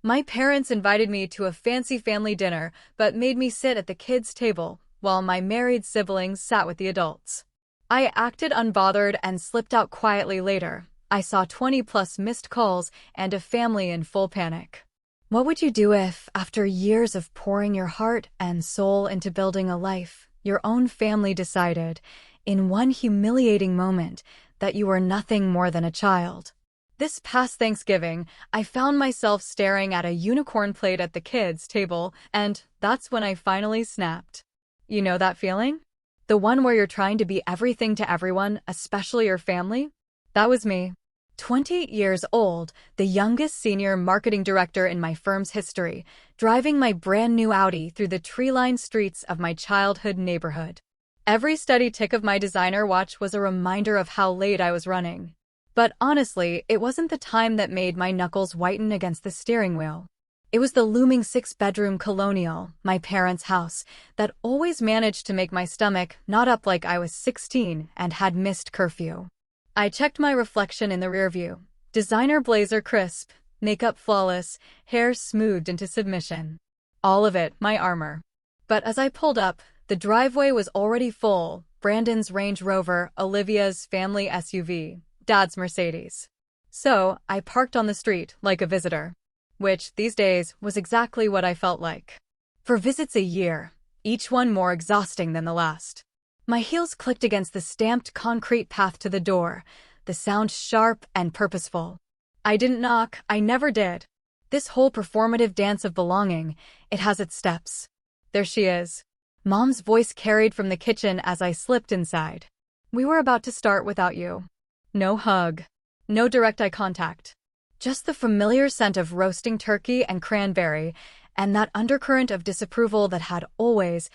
My parents invited me to a fancy family dinner, but made me sit at the kids' table, while my married siblings sat with the adults. I acted unbothered and slipped out quietly later. I saw 20+ missed calls and a family in full panic. What would you do if, after years of pouring your heart and soul into building a life, your own family decided, in one humiliating moment, that you were nothing more than a child? This past Thanksgiving, I found myself staring at a unicorn plate at the kids' table, and that's when I finally snapped. You know that feeling? The one where you're trying to be everything to everyone, especially your family? That was me. 20 years old, the youngest senior marketing director in my firm's history, driving my brand new Audi through the tree-lined streets of my childhood neighborhood. Every steady tick of my designer watch was a reminder of how late I was running. But honestly, it wasn't the time that made my knuckles whiten against the steering wheel. It was the looming 6-bedroom colonial, my parents' house, that always managed to make my stomach knot up like I was 16 and had missed curfew. I checked my reflection in the rearview. Designer blazer crisp, makeup flawless, hair smoothed into submission. All of it my armor. But as I pulled up, the driveway was already full. Brandon's Range Rover, Olivia's family SUV, Dad's Mercedes. So I parked on the street like a visitor, which, these days, was exactly what I felt like. For visits a year, each one more exhausting than the last. My heels clicked against the stamped concrete path to the door, the sound sharp and purposeful. I didn't knock, I never did. This whole performative dance of belonging, it has its steps. There she is. Mom's voice carried from the kitchen as I slipped inside. We were about to start without you. No hug. No direct eye contact. Just the familiar scent of roasting turkey and cranberry, and that undercurrent of disapproval that had always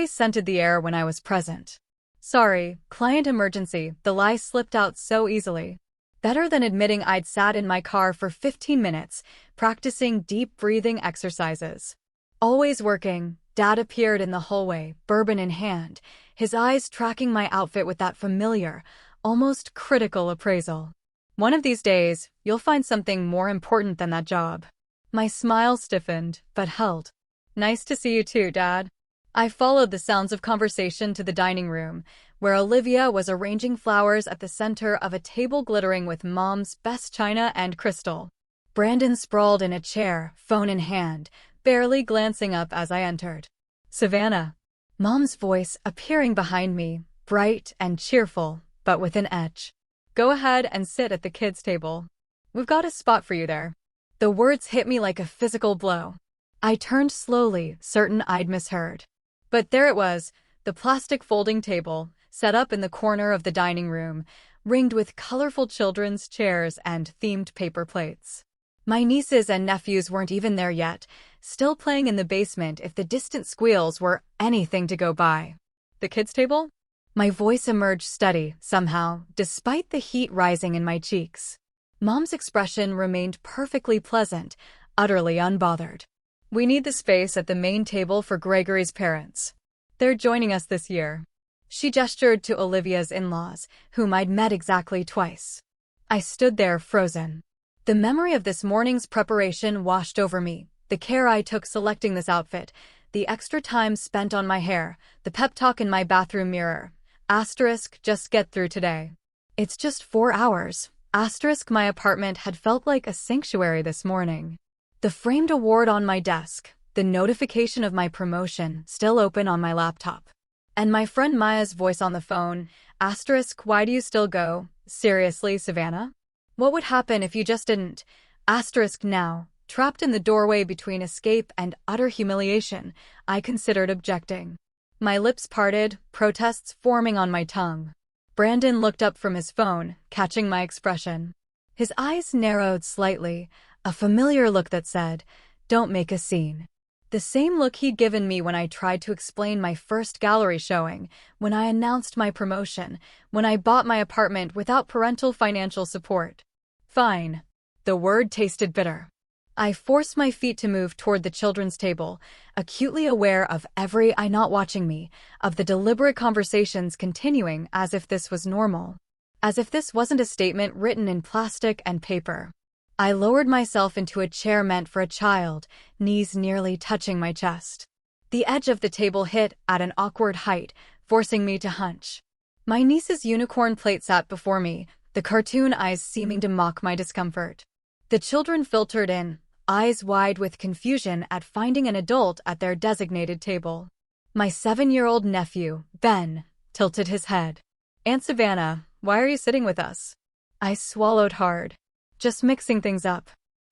scented the air when I was present. Sorry, client emergency, the lie slipped out so easily. Better than admitting I'd sat in my car for 15 minutes, practicing deep breathing exercises. Always working, Dad appeared in the hallway, bourbon in hand, his eyes tracking my outfit with that familiar, almost critical appraisal. One of these days, you'll find something more important than that job. My smile stiffened, but held. Nice to see you too, Dad. I followed the sounds of conversation to the dining room, where Olivia was arranging flowers at the center of a table glittering with Mom's best china and crystal. Brandon sprawled in a chair, phone in hand, barely glancing up as I entered. Savannah. Mom's voice appearing behind me, bright and cheerful, but with an edge. Go ahead and sit at the kids' table. We've got a spot for you there. The words hit me like a physical blow. I turned slowly, certain I'd misheard. But there it was, the plastic folding table, set up in the corner of the dining room, ringed with colorful children's chairs and themed paper plates. My nieces and nephews weren't even there yet, still playing in the basement if the distant squeals were anything to go by. The kids' table? My voice emerged steady, somehow, despite the heat rising in my cheeks. Mom's expression remained perfectly pleasant, utterly unbothered. We need the space at the main table for Gregory's parents. They're joining us this year. She gestured to Olivia's in-laws, whom I'd met exactly twice. I stood there frozen. The memory of this morning's preparation washed over me, the care I took selecting this outfit, the extra time spent on my hair, the pep talk in my bathroom mirror. Asterisk, just get through today. It's just 4 hours. Asterisk, my apartment had felt like a sanctuary this morning. The framed award on my desk, the notification of my promotion still open on my laptop. And my friend Maya's voice on the phone, asterisk, why do you still go? Seriously, Savannah? What would happen if you just didn't? Asterisk now, trapped in the doorway between escape and utter humiliation, I considered objecting. My lips parted, protests forming on my tongue. Brandon looked up from his phone, catching my expression. His eyes narrowed slightly, a familiar look that said, "Don't make a scene." The same look he'd given me when I tried to explain my first gallery showing, when I announced my promotion, when I bought my apartment without parental financial support. Fine. The word tasted bitter. I forced my feet to move toward the children's table, acutely aware of every eye not watching me, of the deliberate conversations continuing as if this was normal. As if this wasn't a statement written in plastic and paper. I lowered myself into a chair meant for a child, knees nearly touching my chest. The edge of the table hit at an awkward height, forcing me to hunch. My niece's unicorn plate sat before me, the cartoon eyes seeming to mock my discomfort. The children filtered in, eyes wide with confusion at finding an adult at their designated table. My 7-year-old nephew, Ben, tilted his head. "Aunt Savannah, why are you sitting with us?" I swallowed hard. Just mixing things up.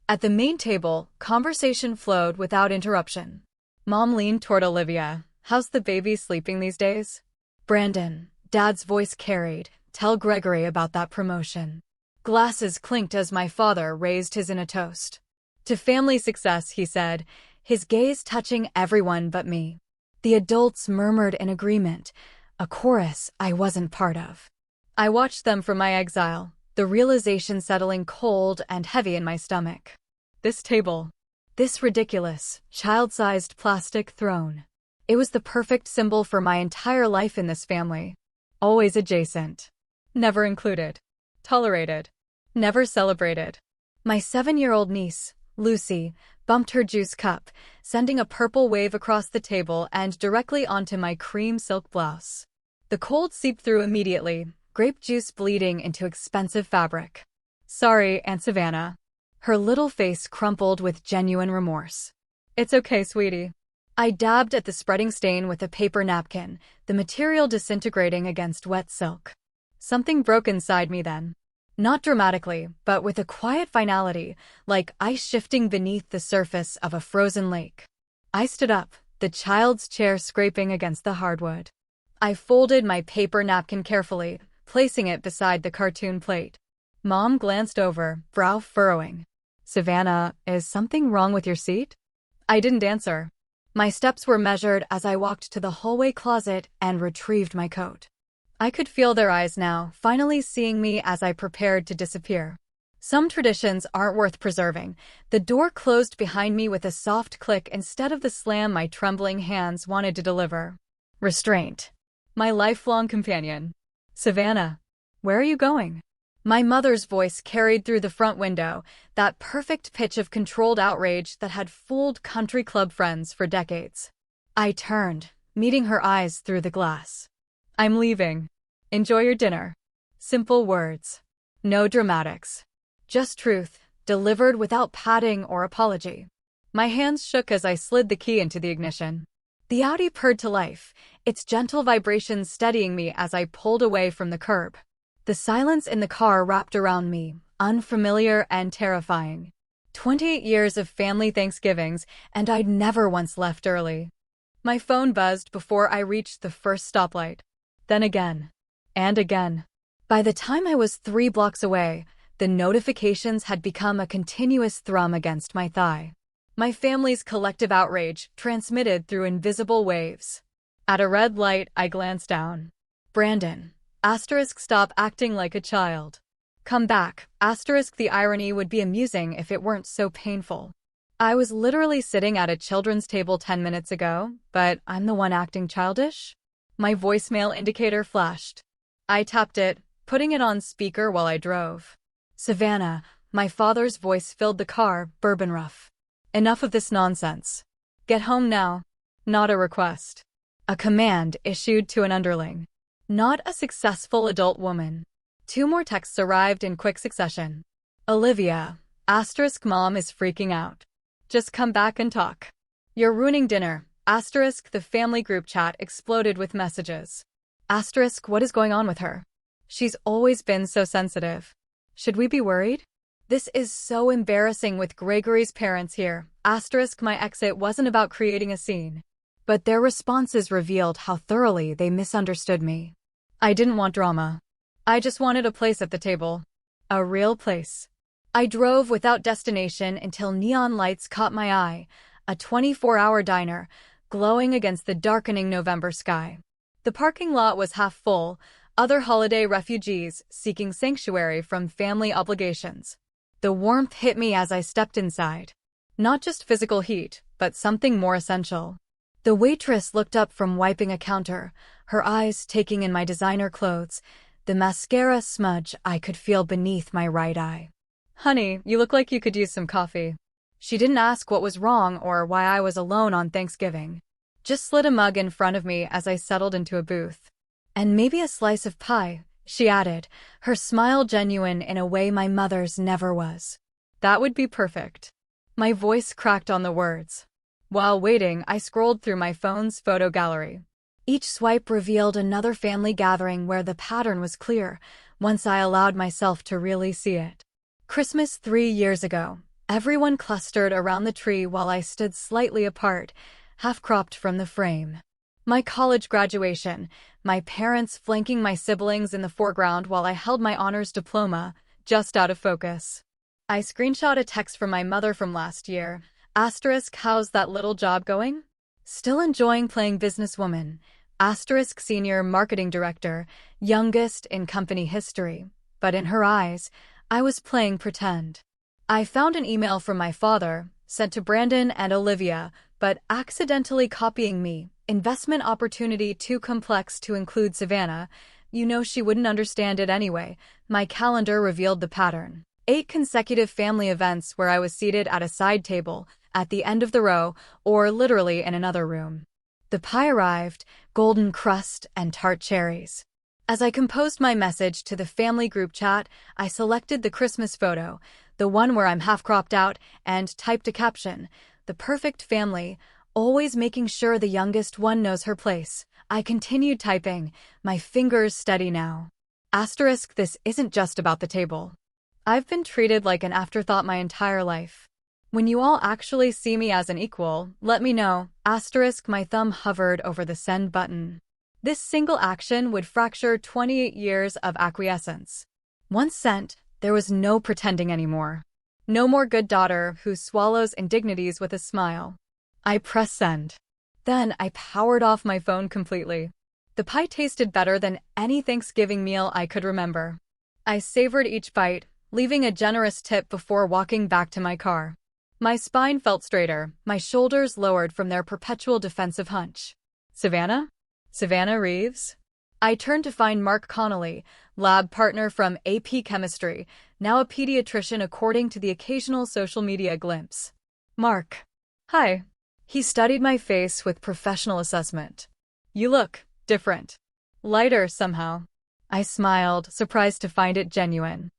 At the main table, conversation flowed without interruption. Mom leaned toward Olivia. "How's the baby sleeping these days?" "Brandon," Dad's voice carried, "tell Gregory about that promotion." Glasses clinked as my father raised his in a toast. "To family success," he said, his gaze touching everyone but me. The adults murmured in agreement, a chorus I wasn't part of. I watched them from my exile, the realization settling cold and heavy in my stomach. This table. This ridiculous, child-sized plastic throne. It was the perfect symbol for my entire life in this family. Always adjacent. Never included. Tolerated. Never celebrated. My 7-year-old niece, Lucy, bumped her juice cup, sending a purple wave across the table and directly onto my cream silk blouse. The cold seeped through immediately, grape juice bleeding into expensive fabric. "Sorry, Aunt Savannah." Her little face crumpled with genuine remorse. "It's okay, sweetie." I dabbed at the spreading stain with a paper napkin, the material disintegrating against wet silk. Something broke inside me then. Not dramatically, but with a quiet finality, like ice shifting beneath the surface of a frozen lake. I stood up, the child's chair scraping against the hardwood. I folded my paper napkin carefully, placing it beside the cartoon plate. Mom glanced over, brow furrowing. "Savannah, is something wrong with your seat?" I didn't answer. My steps were measured as I walked to the hallway closet and retrieved my coat. I could feel their eyes now, finally seeing me as I prepared to disappear. Some traditions aren't worth preserving. The door closed behind me with a soft click instead of the slam my trembling hands wanted to deliver. Restraint. My lifelong companion. "Savannah, where are you going?" My mother's voice carried through the front window, that perfect pitch of controlled outrage that had fooled country club friends for decades. I turned, meeting her eyes through the glass. "I'm leaving. Enjoy your dinner." Simple words. No dramatics. Just truth, delivered without padding or apology. My hands shook as I slid the key into the ignition. The Audi purred to life, its gentle vibrations steadying me as I pulled away from the curb. The silence in the car wrapped around me, unfamiliar and terrifying. 28 years of family Thanksgivings, and I'd never once left early. My phone buzzed before I reached the first stoplight. Then again. And again. By the time I was 3 blocks away, the notifications had become a continuous thrum against my thigh. My family's collective outrage transmitted through invisible waves. At a red light, I glanced down. "Brandon. Stop acting like a child. Come back. The irony would be amusing if it weren't so painful. I was literally sitting at a children's table 10 minutes ago, but I'm the one acting childish?" My voicemail indicator flashed. I tapped it, putting it on speaker while I drove. "Savannah," my father's voice filled the car, bourbon rough. "Enough of this nonsense. Get home now." Not a request. A command issued to an underling. Not a successful adult woman. 2 more texts arrived in quick succession. "Olivia, Mom is freaking out. Just come back and talk. You're ruining dinner. The family group chat exploded with messages. What is going on with her? She's always been so sensitive. Should we be worried? This is so embarrassing with Gregory's parents here. My exit wasn't about creating a scene. But their responses revealed how thoroughly they misunderstood me. I didn't want drama. I just wanted a place at the table. A real place. I drove without destination until neon lights caught my eye, a 24-hour diner, glowing against the darkening November sky. The parking lot was half full, other holiday refugees seeking sanctuary from family obligations. The warmth hit me as I stepped inside. Not just physical heat, but something more essential. The waitress looked up from wiping a counter, her eyes taking in my designer clothes, the mascara smudge I could feel beneath my right eye. Honey, you look like you could use some coffee. She didn't ask what was wrong or why I was alone on Thanksgiving. Just slid a mug in front of me as I settled into a booth. And maybe a slice of pie, she added, her smile genuine in a way my mother's never was. That would be perfect. My voice cracked on the words. While waiting, I scrolled through my phone's photo gallery. Each swipe revealed another family gathering where the pattern was clear, once I allowed myself to really see it. Christmas 3 years ago. Everyone clustered around the tree while I stood slightly apart, half-cropped from the frame. My college graduation, my parents flanking my siblings in the foreground while I held my honors diploma, just out of focus. I screenshot a text from my mother from last year. Asterisk, how's that little job going? Still enjoying playing businesswoman. Asterisk, senior marketing director, youngest in company history. But in her eyes, I was playing pretend. I found an email from my father, sent to Brandon and Olivia, but accidentally copying me. Investment opportunity too complex to include Savannah. You know she wouldn't understand it anyway. My calendar revealed the pattern. 8 consecutive family events where I was seated at a side table, at the end of the row, or literally in another room. The pie arrived, golden crust and tart cherries. As I composed my message to the family group chat, I selected the Christmas photo, the one where I'm half cropped out, and typed a caption, "The perfect family, always making sure the youngest one knows her place." I continued typing, my fingers steady now. Asterisk, this isn't just about the table. I've been treated like an afterthought my entire life. When you all actually see me as an equal, let me know. Asterisk, my thumb hovered over the send button. This single action would fracture 28 years of acquiescence. Once sent, there was no pretending anymore. No more good daughter who swallows indignities with a smile. I pressed send. Then I powered off my phone completely. The pie tasted better than any Thanksgiving meal I could remember. I savored each bite, leaving a generous tip before walking back to my car. My spine felt straighter, my shoulders lowered from their perpetual defensive hunch. Savannah? Savannah Reeves? I turned to find Mark Connolly, lab partner from AP Chemistry, now a pediatrician according to the occasional social media glimpse. Mark. Hi. He studied my face with professional assessment. You look different. Lighter somehow. I smiled, surprised to find it genuine.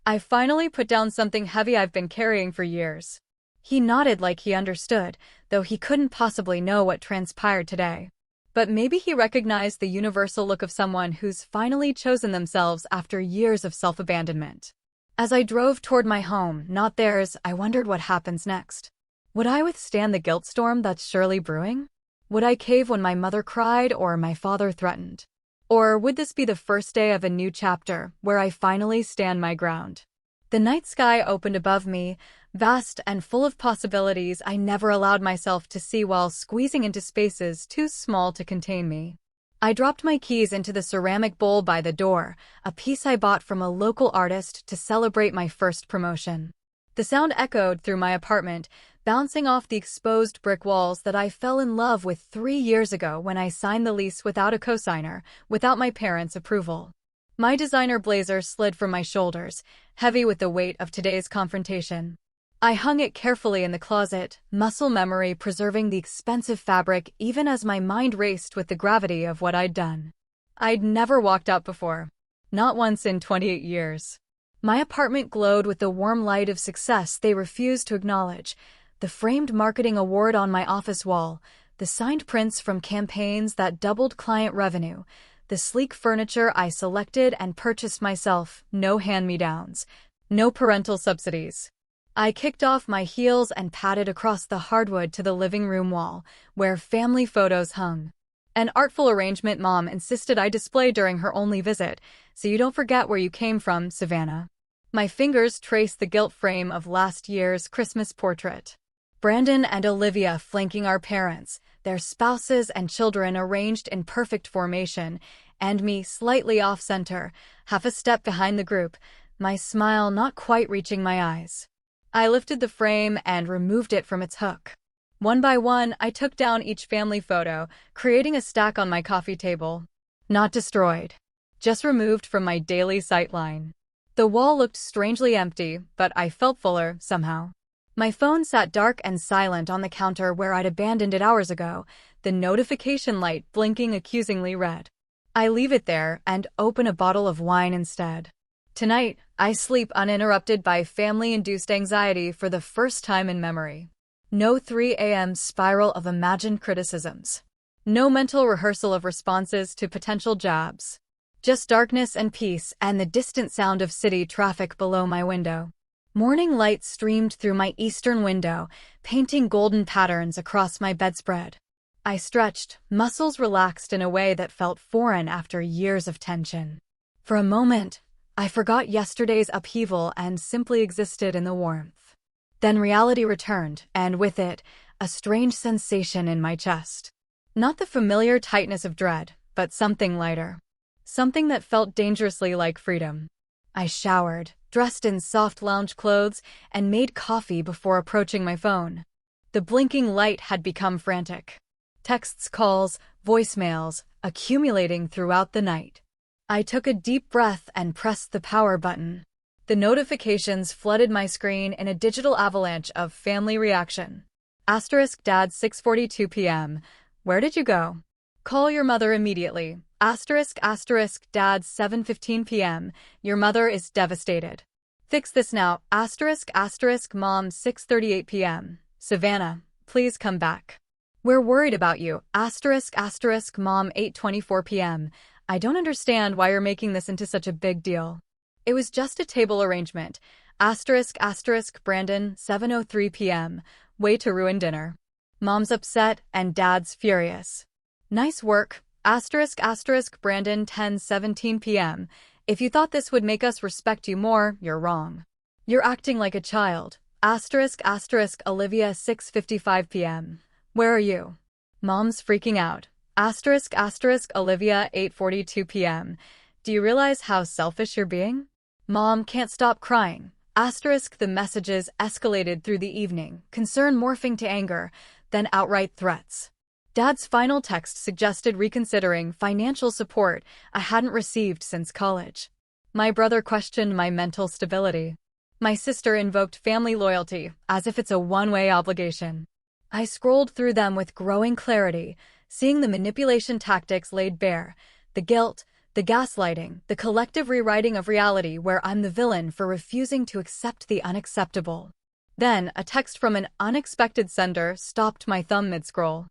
I finally put down something heavy I've been carrying for years. He nodded like he understood, though he couldn't possibly know what transpired today. But maybe he recognized the universal look of someone who's finally chosen themselves after years of self-abandonment. As I drove toward my home, not theirs, I wondered what happens next. Would I withstand the guilt storm that's surely brewing? Would I cave when my mother cried or my father threatened? Or would this be the first day of a new chapter, where I finally stand my ground? The night sky opened above me, vast and full of possibilities I never allowed myself to see while squeezing into spaces too small to contain me. I dropped my keys into the ceramic bowl by the door, a piece I bought from a local artist to celebrate my first promotion. The sound echoed through my apartment, bouncing off the exposed brick walls that I fell in love with 3 years ago when I signed the lease without a cosigner, without my parents' approval. My designer blazer slid from my shoulders, heavy with the weight of today's confrontation. I hung it carefully in the closet, muscle memory preserving the expensive fabric even as my mind raced with the gravity of what I'd done. I'd never walked out before. Not once in 28 years. My apartment glowed with the warm light of success they refused to acknowledge. The framed marketing award on my office wall, the signed prints from campaigns that doubled client revenue, the sleek furniture I selected and purchased myself, no hand-me-downs, no parental subsidies. I kicked off my heels and padded across the hardwood to the living room wall, where family photos hung. An artful arrangement Mom insisted I display during her only visit, so you don't forget where you came from, Savannah. My fingers traced the gilt frame of last year's Christmas portrait. Brandon and Olivia flanking our parents, their spouses and children arranged in perfect formation, and me slightly off-center, half a step behind the group, my smile not quite reaching my eyes. I lifted the frame and removed it from its hook. One by one, I took down each family photo, creating a stack on my coffee table. Not destroyed. Just removed from my daily sightline. The wall looked strangely empty, but I felt fuller, somehow. My phone sat dark and silent on the counter where I'd abandoned it hours ago, the notification light blinking accusingly red. I leave it there and open a bottle of wine instead. Tonight, I sleep uninterrupted by family-induced anxiety for the first time in memory. No 3 a.m. spiral of imagined criticisms. No mental rehearsal of responses to potential jabs. Just darkness and peace and the distant sound of city traffic below my window. Morning light streamed through my eastern window, painting golden patterns across my bedspread. I stretched, muscles relaxed in a way that felt foreign after years of tension. For a moment, I forgot yesterday's upheaval and simply existed in the warmth. Then reality returned, and with it, a strange sensation in my chest. Not the familiar tightness of dread, but something lighter. Something that felt dangerously like freedom. I showered, dressed in soft lounge clothes, and made coffee before approaching my phone. The blinking light had become frantic. Texts, calls, voicemails, accumulating throughout the night. I took a deep breath and pressed the power button. The notifications flooded my screen in a digital avalanche of family reaction. Dad 6:42 p.m. Where did you go? Call your mother immediately. Dad 7:15 p.m. Your mother is devastated. Fix this now. Mom 6:38 p.m. Savannah, please come back. We're worried about you. Mom 8:24 p.m. I don't understand why you're making this into such a big deal. It was just a table arrangement. Brandon 7:03 p.m. Way to ruin dinner. Mom's upset and Dad's furious. Nice work. Brandon 10:17 p.m. If you thought this would make us respect you more, you're wrong. You're acting like a child. Olivia 6:55 p.m. Where are you? Mom's freaking out. Olivia 8:42 p.m. Do you realize how selfish you're being? Mom can't stop crying. The messages escalated through the evening, concern morphing to anger, then outright threats. Dad's final text suggested reconsidering financial support I hadn't received since college. My brother questioned my mental stability. My sister invoked family loyalty as if it's a one-way obligation. I scrolled through them with growing clarity, seeing the manipulation tactics laid bare, the guilt, the gaslighting, the collective rewriting of reality where I'm the villain for refusing to accept the unacceptable. Then, a text from an unexpected sender stopped my thumb mid-scroll.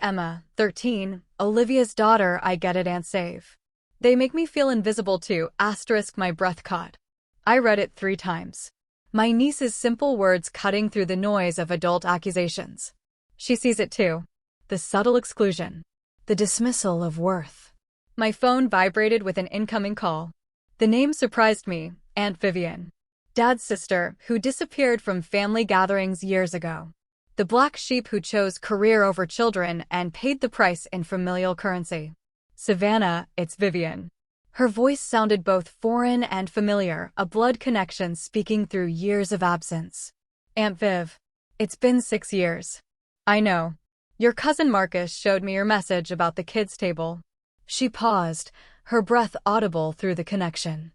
Emma, 13, Olivia's daughter, I get it, Aunt Save. They make me feel invisible too, my breath caught. I read it 3 times. My niece's simple words cutting through the noise of adult accusations. She sees it too. The subtle exclusion. The dismissal of worth. My phone vibrated with an incoming call. The name surprised me, Aunt Vivian. Dad's sister, who disappeared from family gatherings years ago. The black sheep who chose career over children and paid the price in familial currency. Savannah, it's Vivian. Her voice sounded both foreign and familiar, a blood connection speaking through years of absence. Aunt Viv. It's been 6 years. I know. Your cousin Marcus showed me your message about the kids' table. She paused, her breath audible through the connection.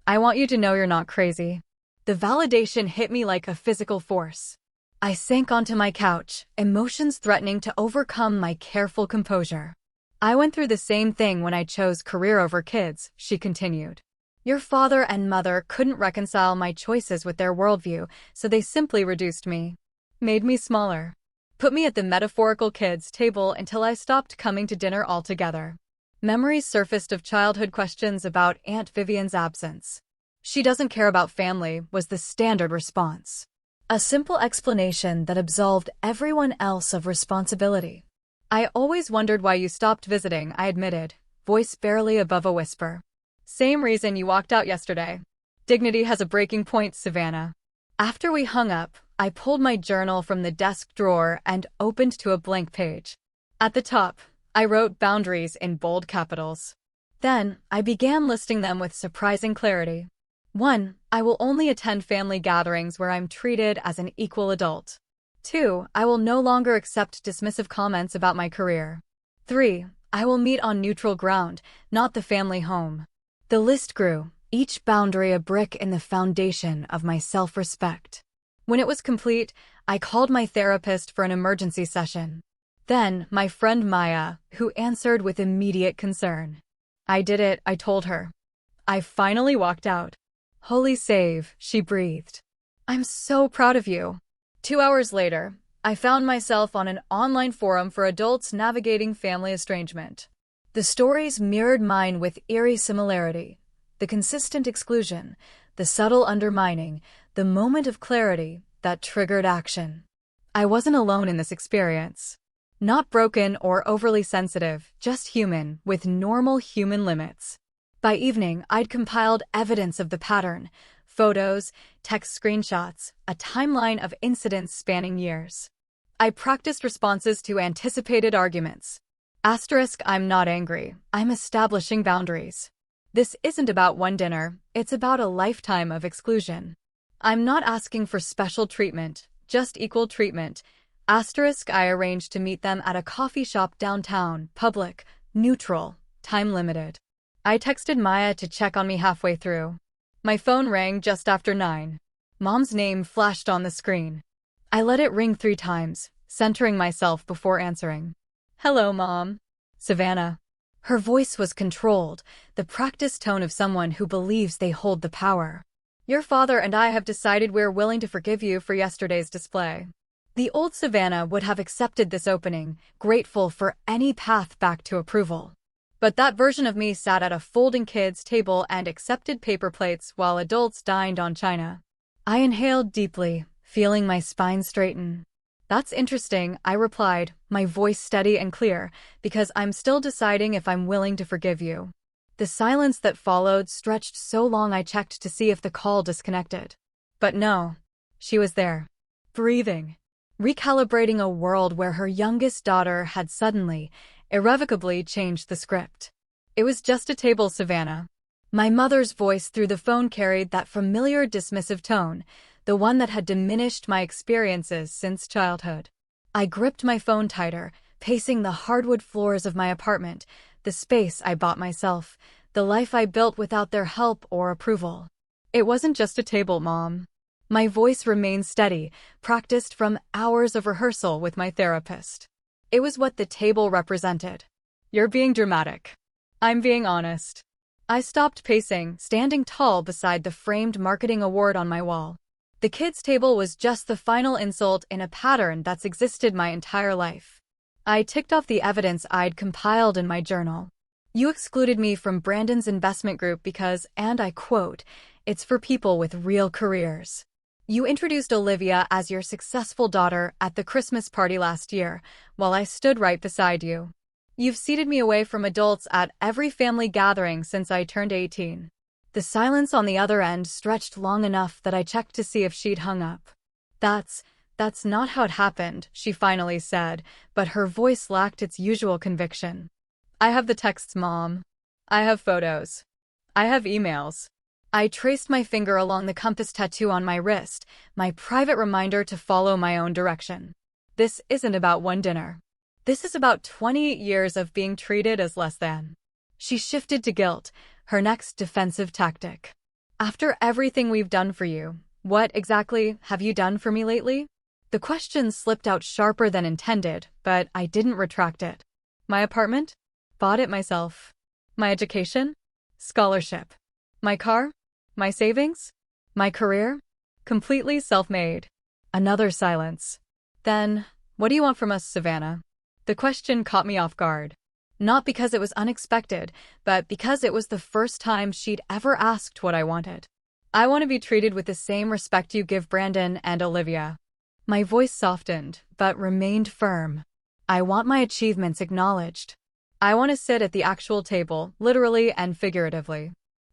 I want you to know you're not crazy. The validation hit me like a physical force. I sank onto my couch, emotions threatening to overcome my careful composure. I went through the same thing when I chose career over kids, she continued. Your father and mother couldn't reconcile my choices with their worldview, so they simply reduced me. Made me smaller. Put me at the metaphorical kids' table until I stopped coming to dinner altogether. Memories surfaced of childhood questions about Aunt Vivian's absence. She doesn't care about family, was the standard response. A simple explanation that absolved everyone else of responsibility. I always wondered why you stopped visiting, I admitted, voice barely above a whisper. Same reason you walked out yesterday. Dignity has a breaking point, Savannah. After we hung up, I pulled my journal from the desk drawer and opened to a blank page. At the top, I wrote boundaries in bold capitals. Then, I began listing them with surprising clarity. 1. I will only attend family gatherings where I'm treated as an equal adult. 2. I will no longer accept dismissive comments about my career. 3. I will meet on neutral ground, not the family home. The list grew. each boundary a brick in the foundation of my self-respect. When it was complete, I called my therapist for an emergency session. Then, my friend Maya, who answered with immediate concern. I did it, I told her. I finally walked out. Holy save, she breathed. I'm so proud of you. 2 hours later, I found myself on an online forum for adults navigating family estrangement. The stories mirrored mine with eerie similarity. The consistent exclusion, the subtle undermining, the moment of clarity that triggered action. I wasn't alone in this experience. Not broken or overly sensitive, just human, with normal human limits. By evening, I'd compiled evidence of the pattern, photos, text screenshots, a timeline of incidents spanning years. I practiced responses to anticipated arguments. Asterisk, I'm not angry. I'm establishing boundaries. This isn't about one dinner, it's about a lifetime of exclusion. I'm not asking for special treatment, just equal treatment. Asterisk, I arranged to meet them at a coffee shop downtown, public, neutral, time-limited. I texted Maya to check on me halfway through. My phone rang just after 9. Mom's name flashed on the screen. I let it ring 3 times, centering myself before answering. Hello, Mom. Savannah. Her voice was controlled, the practiced tone of someone who believes they hold the power. Your father and I have decided we're willing to forgive you for yesterday's display. The old Savannah would have accepted this opening, grateful for any path back to approval. But that version of me sat at a folding kids' table and accepted paper plates while adults dined on china. I inhaled deeply, feeling my spine straighten. That's interesting, I replied, my voice steady and clear, because I'm still deciding if I'm willing to forgive you. The silence that followed stretched so long I checked to see if the call disconnected. But no, she was there, breathing, recalibrating a world where her youngest daughter had suddenly, irrevocably changed the script. It was just a table, Savannah. My mother's voice through the phone carried that familiar dismissive tone, the one that had diminished my experiences since childhood. I gripped my phone tighter, pacing the hardwood floors of my apartment, the space I bought myself, the life I built without their help or approval. It wasn't just a table, Mom. My voice remained steady, practiced from hours of rehearsal with my therapist. It was what the table represented. You're being dramatic. I'm being honest. I stopped pacing, standing tall beside the framed marketing award on my wall. The kids' table was just the final insult in a pattern that's existed my entire life. I ticked off the evidence I'd compiled in my journal. You excluded me from Brandon's investment group because, and I quote, it's for people with real careers. You introduced Olivia as your successful daughter at the Christmas party last year, while I stood right beside you. You've seated me away from adults at every family gathering since I turned 18. The silence on the other end stretched long enough that I checked to see if she'd hung up. That's not how it happened, she finally said, but her voice lacked its usual conviction. I have the texts, Mom. I have photos. I have emails. I traced my finger along the compass tattoo on my wrist, my private reminder to follow my own direction. This isn't about one dinner. This is about 20 years of being treated as less than. She shifted to guilt, her next defensive tactic. After everything we've done for you, what exactly have you done for me lately? The question slipped out sharper than intended, but I didn't retract it. My apartment? Bought it myself. My education? Scholarship. My car? My savings? My career? Completely self-made. Another silence. Then, what do you want from us, Savannah? The question caught me off guard. Not because it was unexpected, but because it was the first time she'd ever asked what I wanted. I want to be treated with the same respect you give Brandon and Olivia. My voice softened, but remained firm. I want my achievements acknowledged. I want to sit at the actual table, literally and figuratively.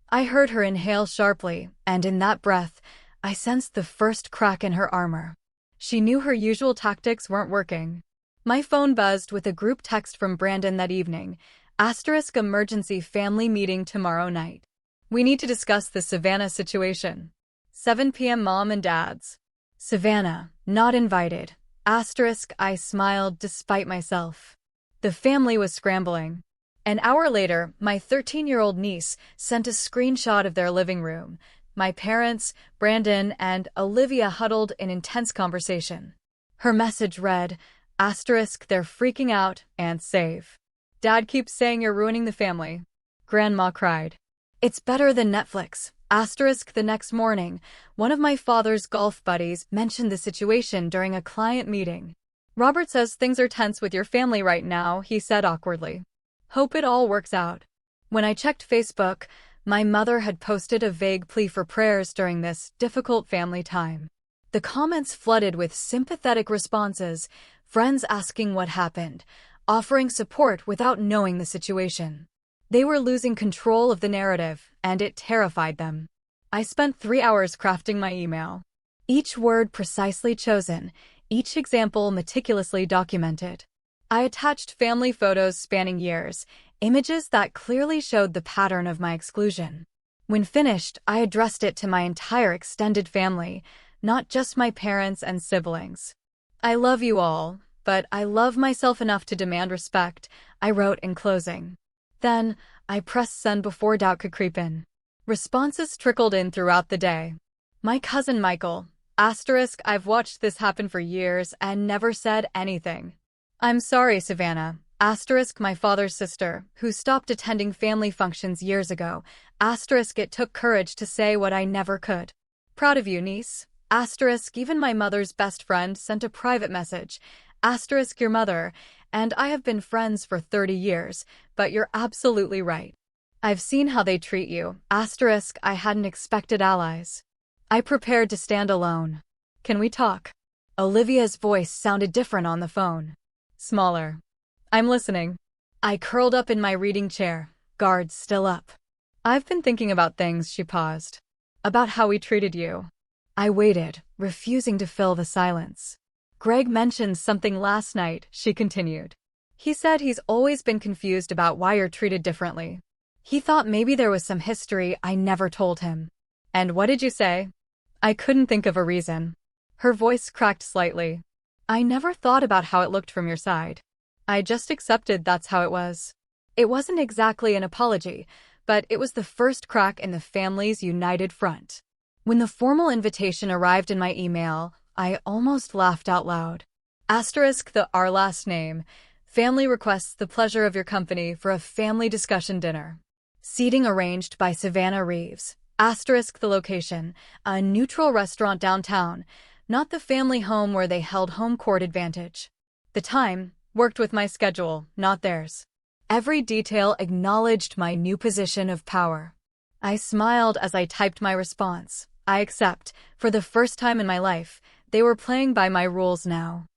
I heard her inhale sharply, and in that breath, I sensed the first crack in her armor. She knew her usual tactics weren't working. My phone buzzed with a group text from Brandon that evening, * emergency family meeting tomorrow night. We need to discuss the Savannah situation. 7 p.m. Mom and Dad's. Savannah, not invited. * I smiled despite myself. The family was scrambling. An hour later, my 13-year-old niece sent a screenshot of their living room. My parents, Brandon, and Olivia huddled in intense conversation. Her message read, asterisk, they're freaking out, and save. Dad keeps saying you're ruining the family. Grandma cried. It's better than Netflix. Asterisk, the next morning, one of my father's golf buddies mentioned the situation during a client meeting. Robert says things are tense with your family right now, he said awkwardly. Hope it all works out. When I checked Facebook, my mother had posted a vague plea for prayers during this difficult family time. The comments flooded with sympathetic responses, friends asking what happened, offering support without knowing the situation. They were losing control of the narrative, and it terrified them. I spent 3 hours crafting my email. Each word precisely chosen, each example meticulously documented. I attached family photos spanning years, images that clearly showed the pattern of my exclusion. When finished, I addressed it to my entire extended family, not just my parents and siblings. I love you all, but I love myself enough to demand respect, I wrote in closing. Then, I pressed send before doubt could creep in. Responses trickled in throughout the day. My cousin Michael, asterisk, I've watched this happen for years and never said anything. I'm sorry, Savannah, asterisk, my father's sister, who stopped attending family functions years ago, asterisk, it took courage to say what I never could. Proud of you, niece, asterisk, even my mother's best friend sent a private message, asterisk, your mother, and I have been friends for 30 years, but you're absolutely right. I've seen how they treat you, asterisk, I hadn't expected allies. I prepared to stand alone. Can we talk? Olivia's voice sounded different on the phone. Smaller. I'm listening. I curled up in my reading chair, guards still up. I've been thinking about things, she paused. About how we treated you. I waited, refusing to fill the silence. Greg mentioned something last night, she continued. He said he's always been confused about why you're treated differently. He thought maybe there was some history I never told him. And what did you say? I couldn't think of a reason. Her voice cracked slightly. I never thought about how it looked from your side. I just accepted that's how it was. It wasn't exactly an apology, but it was the first crack in the family's united front. When the formal invitation arrived in my email, I almost laughed out loud. Asterisk the our last name. Family requests the pleasure of your company for a family discussion dinner. Seating arranged by Savannah Reeves. Asterisk the location. A neutral restaurant downtown. Not the family home where they held home court advantage. The time worked with my schedule, not theirs. Every detail acknowledged my new position of power. I smiled as I typed my response. I accept. For the first time in my life, they were playing by my rules now.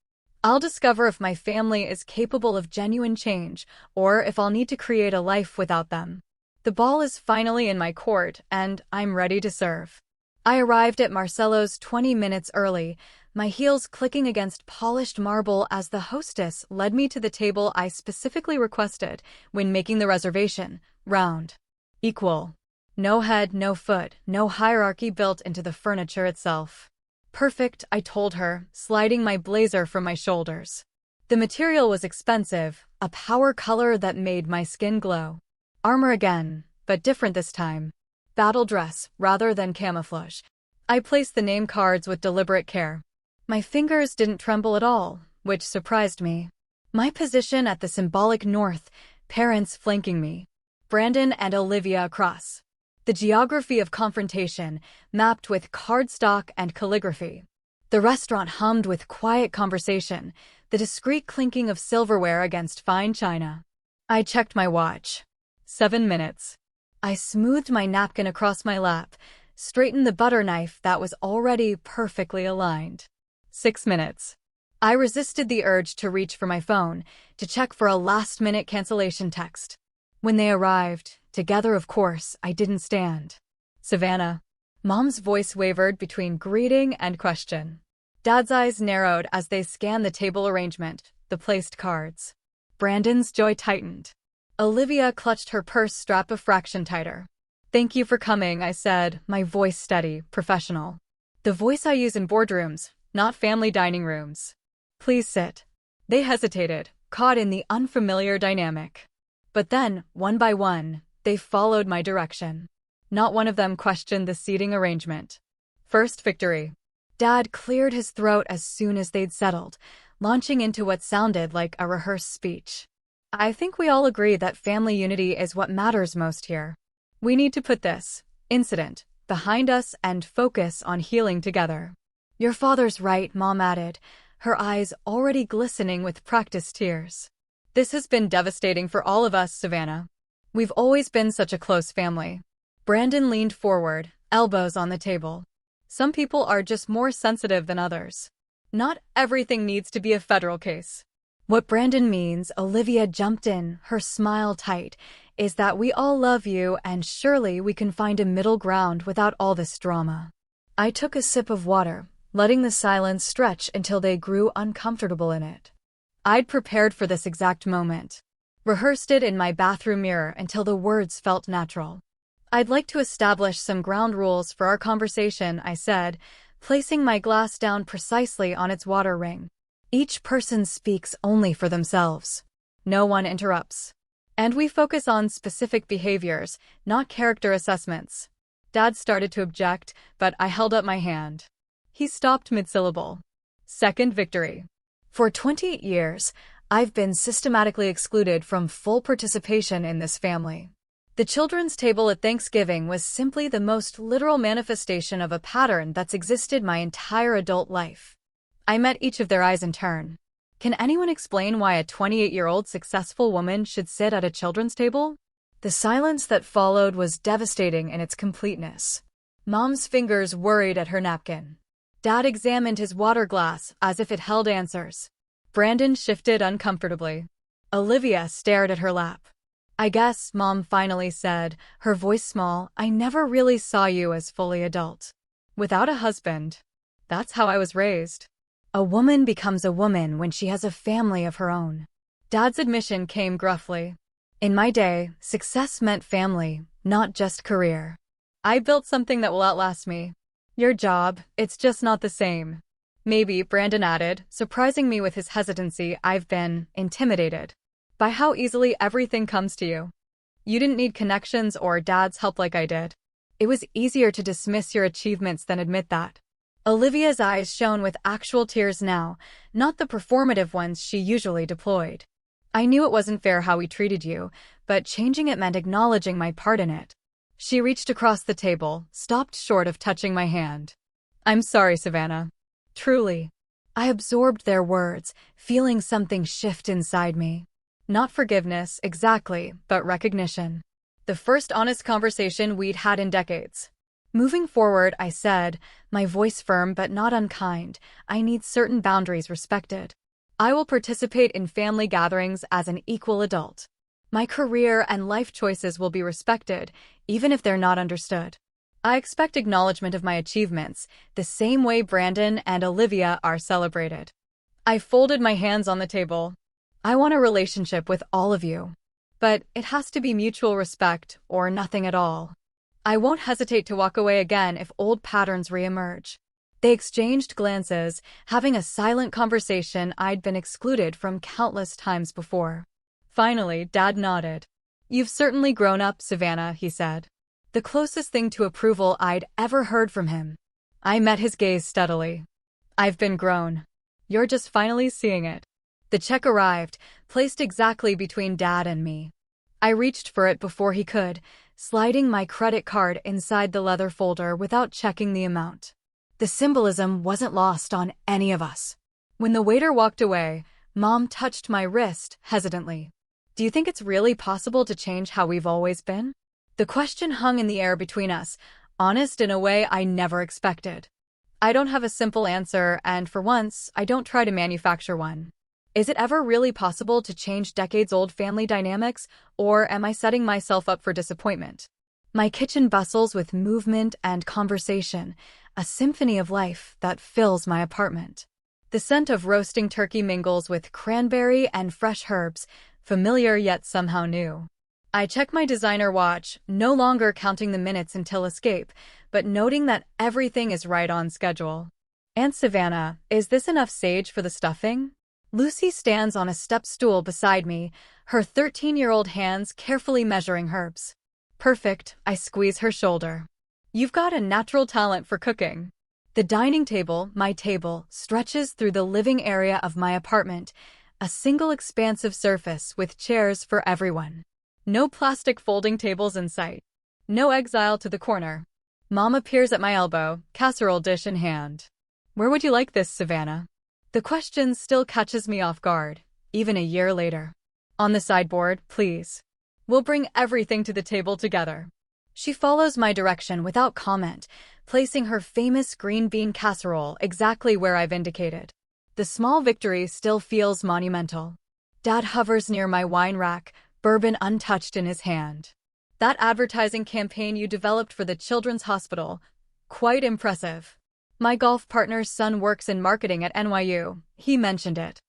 I'll discover if my family is capable of genuine change, or if I'll need to create a life without them. The ball is finally in my court, and I'm ready to serve. I arrived at Marcelo's 20 minutes early, my heels clicking against polished marble as the hostess led me to the table I specifically requested when making the reservation. Round. Equal. No head, no foot, no hierarchy built into the furniture itself. Perfect, I told her, sliding my blazer from my shoulders. The material was expensive, a power color that made my skin glow. Armor again, but different this time. Battle dress, rather than camouflage. I placed the name cards with deliberate care. My fingers didn't tremble at all, which surprised me. My position at the symbolic north, parents flanking me. Brandon and Olivia across. The geography of confrontation, mapped with cardstock and calligraphy. The restaurant hummed with quiet conversation, the discreet clinking of silverware against fine china. I checked my watch. 7 minutes. I smoothed my napkin across my lap, straightened the butter knife that was already perfectly aligned. 6 minutes. I resisted the urge to reach for my phone, to check for a last-minute cancellation text. When they arrived, together of course, I didn't stand. Savannah. Mom's voice wavered between greeting and question. Dad's eyes narrowed as they scanned the table arrangement, the placed cards. Brandon's jaw tightened. Olivia clutched her purse strap a fraction tighter. Thank you for coming, I said, my voice steady, professional. The voice I use in boardrooms, not family dining rooms. Please sit. They hesitated, caught in the unfamiliar dynamic. But then, one by one, they followed my direction. Not one of them questioned the seating arrangement. First victory. Dad cleared his throat as soon as they'd settled, launching into what sounded like a rehearsed speech. I think we all agree that family unity is what matters most here. We need to put this incident behind us and focus on healing together. Your father's right, Mom added, her eyes already glistening with practiced tears. This has been devastating for all of us, Savannah. We've always been such a close family. Brandon leaned forward, elbows on the table. Some people are just more sensitive than others. Not everything needs to be a federal case. What Brandon means, Olivia jumped in, her smile tight, is that we all love you and surely we can find a middle ground without all this drama. I took a sip of water, letting the silence stretch until they grew uncomfortable in it. I'd prepared for this exact moment. Rehearsed it in my bathroom mirror until the words felt natural. I'd like to establish some ground rules for our conversation, I said, placing my glass down precisely on its water ring. Each person speaks only for themselves. No one interrupts. And we focus on specific behaviors, not character assessments. Dad started to object, but I held up my hand. He stopped mid-syllable. Second victory. For 28 years, I've been systematically excluded from full participation in this family. The children's table at Thanksgiving was simply the most literal manifestation of a pattern that's existed my entire adult life. I met each of their eyes in turn. Can anyone explain why a 28-year-old successful woman should sit at a children's table? The silence that followed was devastating in its completeness. Mom's fingers worried at her napkin. Dad examined his water glass as if it held answers. Brandon shifted uncomfortably. Olivia stared at her lap. I guess, Mom finally said, her voice small, I never really saw you as fully adult. Without a husband. That's how I was raised. A woman becomes a woman when she has a family of her own. Dad's admission came gruffly. In my day, success meant family, not just career. I built something that will outlast me. Your job, it's just not the same. Maybe, Brandon added, surprising me with his hesitancy. I've been intimidated by how easily everything comes to you. You didn't need connections or Dad's help like I did. It was easier to dismiss your achievements than admit that. Olivia's eyes shone with actual tears now, not the performative ones she usually deployed. I knew it wasn't fair how we treated you, but changing it meant acknowledging my part in it. She reached across the table, stopped short of touching my hand. I'm sorry, Savannah. Truly. I absorbed their words, feeling something shift inside me. Not forgiveness, exactly, but recognition. The first honest conversation we'd had in decades. Moving forward, I said, my voice firm but not unkind, I need certain boundaries respected. I will participate in family gatherings as an equal adult. My career and life choices will be respected, even if they're not understood. I expect acknowledgement of my achievements, the same way Brandon and Olivia are celebrated. I folded my hands on the table. I want a relationship with all of you. But it has to be mutual respect or nothing at all. I won't hesitate to walk away again if old patterns reemerge. They exchanged glances, having a silent conversation I'd been excluded from countless times before. Finally, Dad nodded. You've certainly grown up, Savannah, he said. The closest thing to approval I'd ever heard from him. I met his gaze steadily. I've been grown. You're just finally seeing it. The check arrived, placed exactly between Dad and me. I reached for it before he could, sliding my credit card inside the leather folder without checking the amount. The symbolism wasn't lost on any of us. When the waiter walked away, Mom touched my wrist hesitantly. Do you think it's really possible to change how we've always been? The question hung in the air between us, honest in a way I never expected. I don't have a simple answer, and for once, I don't try to manufacture one. Is it ever really possible to change decades-old family dynamics, or am I setting myself up for disappointment? My kitchen bustles with movement and conversation, a symphony of life that fills my apartment. The scent of roasting turkey mingles with cranberry and fresh herbs, familiar yet somehow new. I check my designer watch, no longer counting the minutes until escape, but noting that everything is right on schedule. Aunt Savannah, is this enough sage for the stuffing? Lucy stands on a step stool beside me, her 13-year-old hands carefully measuring herbs. Perfect, I squeeze her shoulder. You've got a natural talent for cooking. The dining table, my table, stretches through the living area of my apartment, a single expansive surface with chairs for everyone. No plastic folding tables in sight. No exile to the corner. Mom appears at my elbow, casserole dish in hand. Where would you like this, Savannah? The question still catches me off guard, even a year later. On the sideboard, please. We'll bring everything to the table together. She follows my direction without comment, placing her famous green bean casserole exactly where I've indicated. The small victory still feels monumental. Dad hovers near my wine rack, bourbon untouched in his hand. That advertising campaign you developed for the Children's Hospital, quite impressive. My golf partner's son works in marketing at NYU. He mentioned it.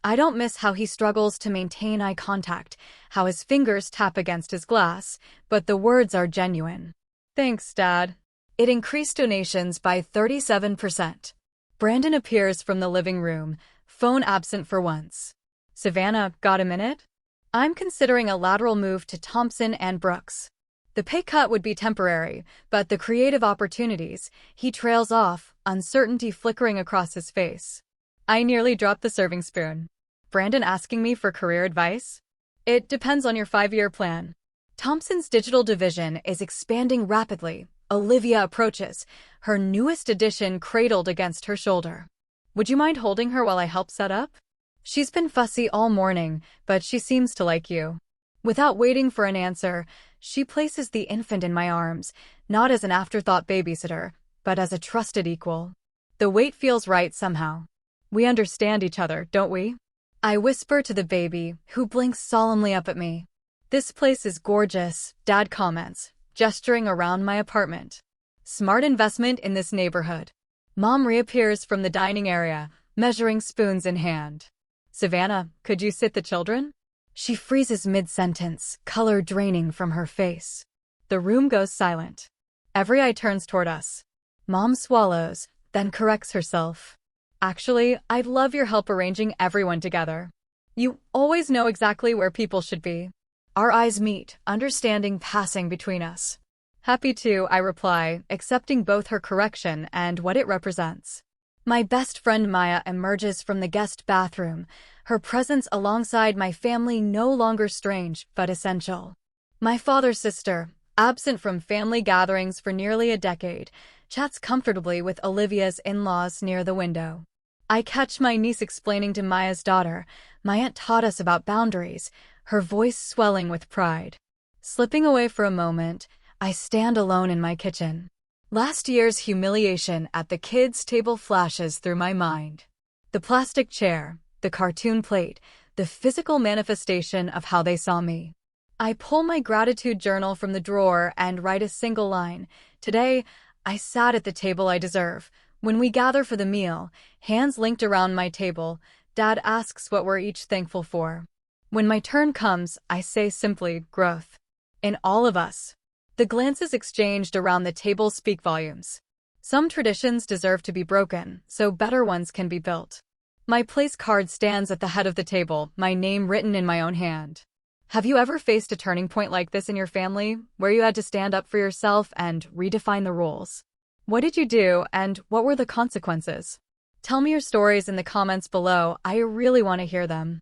I don't miss how he struggles to maintain eye contact, how his fingers tap against his glass, but the words are genuine. Thanks, Dad. It increased donations by 37%. Brandon appears from the living room, phone absent for once. Savannah, got a minute? I'm considering a lateral move to Thompson and Brooks. The pay cut would be temporary, but the creative opportunities, he trails off, uncertainty flickering across his face. I nearly dropped the serving spoon. Brandon asking me for career advice? It depends on your 5-year plan. Thompson's digital division is expanding rapidly. Olivia approaches, her newest addition cradled against her shoulder. Would you mind holding her while I help set up? She's been fussy all morning, but she seems to like you. Without waiting for an answer, she places the infant in my arms, not as an afterthought babysitter, but as a trusted equal. The weight feels right somehow. We understand each other, don't we? I whisper to the baby, who blinks solemnly up at me. This place is gorgeous, Dad comments, gesturing around my apartment. Smart investment in this neighborhood. Mom reappears from the dining area, measuring spoons in hand. Savannah, could you sit the children? She freezes mid-sentence, color draining from her face. The room goes silent. Every eye turns toward us. Mom swallows, then corrects herself. Actually, I'd love your help arranging everyone together. You always know exactly where people should be. Our eyes meet, understanding passing between us. Happy to, I reply, accepting both her correction and what it represents. My best friend Maya emerges from the guest bathroom, her presence alongside my family no longer strange but essential. My father's sister, absent from family gatherings for nearly a decade, chats comfortably with Olivia's in-laws near the window. I catch my niece explaining to Maya's daughter, "My aunt taught us about boundaries," her voice swelling with pride. Slipping away for a moment, I stand alone in my kitchen. Last year's humiliation at the kids' table flashes through my mind. The plastic chair, the cartoon plate, the physical manifestation of how they saw me. I pull my gratitude journal from the drawer and write a single line. Today, I sat at the table I deserve. When we gather for the meal, hands linked around my table, Dad asks what we're each thankful for. When my turn comes, I say simply, growth. In all of us. The glances exchanged around the table speak volumes. Some traditions deserve to be broken, so better ones can be built. My place card stands at the head of the table, my name written in my own hand. Have you ever faced a turning point like this in your family, where you had to stand up for yourself and redefine the rules? What did you do, and what were the consequences? Tell me your stories in the comments below. I really want to hear them.